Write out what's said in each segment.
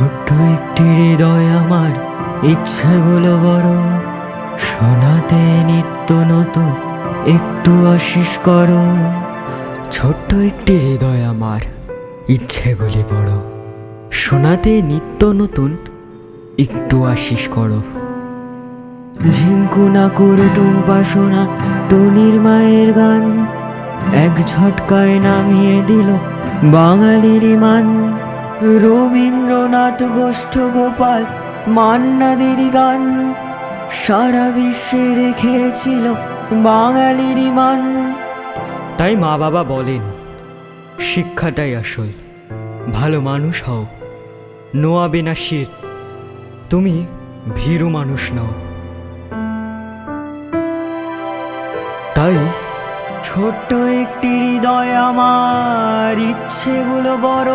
ছোট্ট একটি হৃদয় আমার, ইচ্ছেগুলো বড়, শোনাতে নিত্য নতুন একটু আশিস করো। ছোট্ট একটি হৃদয় আমার, ইচ্ছেগুলি বড়, শোনাতে নিত্য নতুন একটু আশিস করো। ঝিঙ্কু নাকুর টুম্পা সোনা টুনির মায়ের গান, এক ঝটকায় নামিয়ে দিল বাঙালির মান। রবীন্দ্রনাথ, গোষ্ঠ গোপাল, মান্নাদের গান সারা বিশ্বে রেখেছিল বাঙালির মান। তাই মা বাবা বলেন, শিক্ষাটাই আসল, ভালো মানুষ হও, নোয়াবে না শীত, তুমি ভীরু মানুষ নও। তাই ছোট্ট একটি হৃদয় আমার, ইচ্ছেগুলো বড়,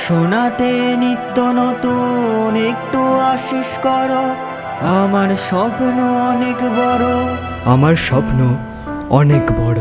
শোনাতে নিত্য নতুন একটু আশিস করো। আমার স্বপ্ন অনেক বড়, আমার স্বপ্ন অনেক বড়।